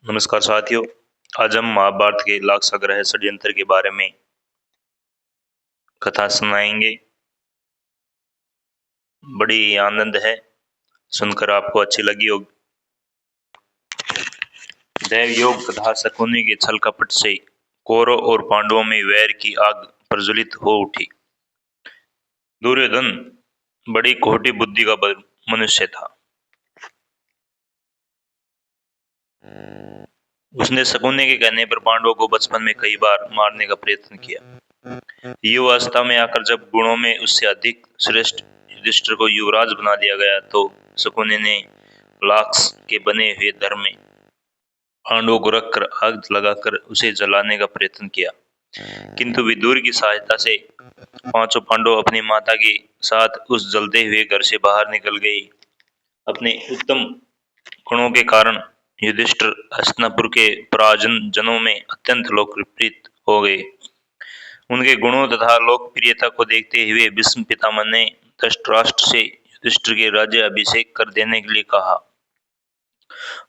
नमस्कार साथियों। आज हम महाभारत के लाक्षागृह षड्यंत्र के बारे में कथा सुनाएंगे। बड़ी आनंद है, सुनकर आपको अच्छी लगी होगी। दैवयोग तथा शकुनी के छल कपट से कौरव और पांडवों में वैर की आग प्रज्वलित हो उठी। दुर्योधन बड़ी खोटी बुद्धि का मनुष्य था। उसने शकुनी के कहने पर पांडवों को बचपन में कई बार मारने का प्रयत्न किया। युवावस्था में आकर जब गुणों में उससे अधिक श्रेष्ठ युधिष्ठिर को युवराज बना दिया गया तो शकुनी ने लाक्ष के बने हुए धर्म में पांडवों को रखकर आग लगाकर उसे जलाने का प्रयत्न किया, किंतु विदुर की सहायता से पांचों पांडव अपनी माता के साथ उस जलते हुए घर से बाहर निकल गए। अपने उत्तम गुणों के कारण युधिष्ठिर हस्तिनापुर के पराजन जनों में अत्यंत लोकप्रिय हो गए। उनके गुणों तथा लोकप्रियता को देखते हुए भीष्म पितामह ने धृतराष्ट्र से युधिष्ठिर के राज्य अभिषेक कर देने के लिए कहा।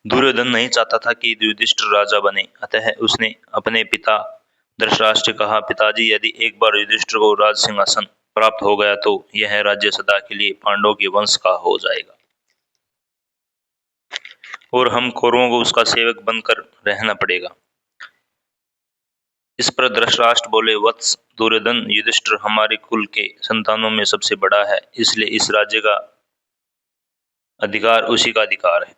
दुर्योधन नहीं चाहता था कि युधिष्ठिर राजा बने, अतः उसने अपने पिता धृतराष्ट्र से कहा, पिताजी, यदि एक बार युधिष्ठिर को राज सिंहासन प्राप्त हो गया तो यह राज्य सदा के लिए पांडवों के वंश का हो जाएगा और हम कौरवों को उसका सेवक बनकर रहना पड़ेगा। इस पर धृतराष्ट्र बोले, वत्स दुर्योधन, युधिष्ठिर हमारे कुल के संतानों में सबसे बड़ा है, इसलिए इस राज्य का अधिकार उसी का अधिकार है।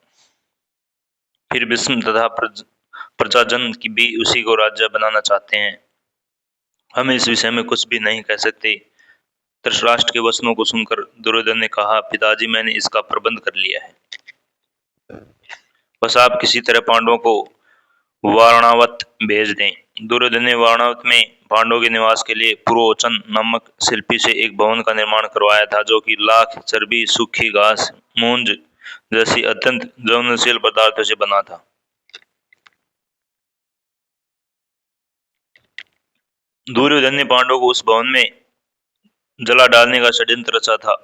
फिर भीष्म तथा प्रजाजन की भी उसी को राजा बनाना चाहते हैं। हम इस विषय में कुछ भी नहीं कह सकते। धृतराष्ट्र के वचनों को सुनकर दुर्योधन ने कहा, पिताजी, मैंने इसका प्रबंध कर लिया है, बस आप किसी तरह पांडवों को वारणावत भेज दें। दुर्योधन ने वारणावत में पांडवों के निवास के लिए पुरोचन नामक शिल्पी से एक भवन का निर्माण करवाया था, जो कि लाख, चर्बी, सूखी घास, मूंज जैसी अत्यंत ज्वलनशील पदार्थों से बना था। दुर्योधन ने पांडवों को उस भवन में जला डालने का षड्यंत्र रचा था।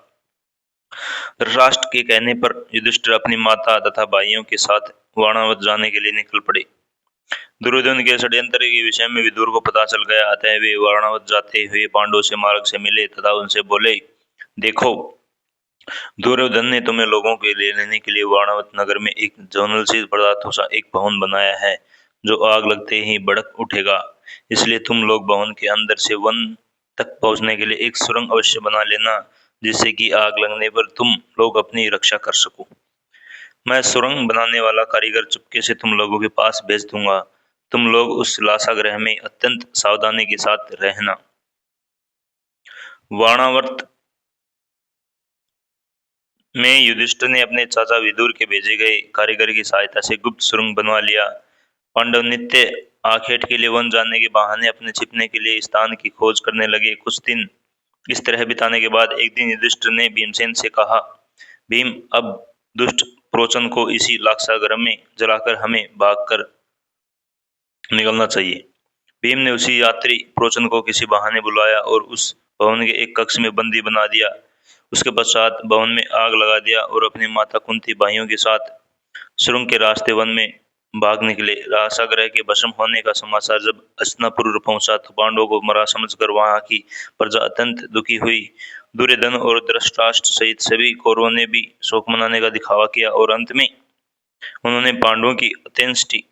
धृतराष्ट्र के कहने पर युधिष्ठिर अपनी माता तथा भाइयों के साथ वारणावत जाने के लिए निकल पड़े। दुर्योधन के षड्यंत्र के विषय में विदुर को पता चल गया, अतः वे वारणावत जाते हुए पांडवों से मार्ग से मिले तथा उनसे बोले, देखो, दुर्योधन ने तुम्हें लोगों के लिए लेने के लिए वारणावत नगर में एक ज्वलनशील पदार्थों सा एक भवन बनाया है, जो आग लगते ही भड़क उठेगा। इसलिए तुम लोग भवन के अंदर से वन तक पहुंचने के लिए एक सुरंग अवश्य बना लेना, जिससे कि आग लगने पर तुम लोग अपनी रक्षा कर सको। मैं सुरंग बनाने वाला कारीगर चुपके से तुम लोगों के पास भेज दूंगा। तुम लोग उस लाक्षागृह में अत्यंत सावधानी के साथ रहना। वारणावत में युधिष्ठिर ने अपने चाचा विदुर के भेजे गए कारीगर की सहायता से गुप्त सुरंग बनवा लिया। पांडव नित्य आखेट के लिए वन जाने के बहाने अपने छिपने के लिए स्थान की खोज करने लगे। कुछ दिन इस तरह बिताने के बाद एक दिन युधिष्ठिर ने भीमसेन से कहा, भीम, अब दुष्ट प्रोचन को इसी लाक्षागृह में जलाकर हमें भागकर निकलना चाहिए। भीम ने उसी यात्री प्रोचन को किसी बहाने बुलाया और उस भवन के एक कक्ष में बंदी बना दिया। उसके पश्चात भवन में आग लगा दिया और अपनी माता कुंती भाइयों के साथ सुरंग के रास्ते वन में भाग निकले। लाक्षागृह के भस्म होने का समाचार जब हस्तिनापुर पहुंचा तो पांडवों को मरा समझकर वहां की प्रजा अत्यंत दुखी हुई। दुर्योधन और धृतराष्ट्र सहित सभी कौरवों ने भी शोक मनाने का दिखावा किया और अंत में उन्होंने पांडवों की अंत्येष्टि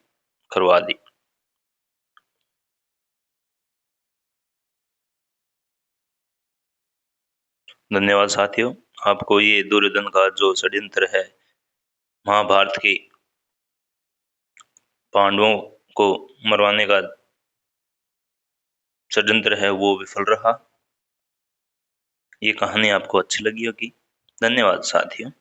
करवा दी। धन्यवाद साथियों। आपको ये दुर्योधन का जो षड्यंत्र है, महाभारत के पांडवों को मरवाने का षड्यंत्र है, वो विफल रहा। ये कहानी आपको अच्छी लगी होगी। धन्यवाद साथियों।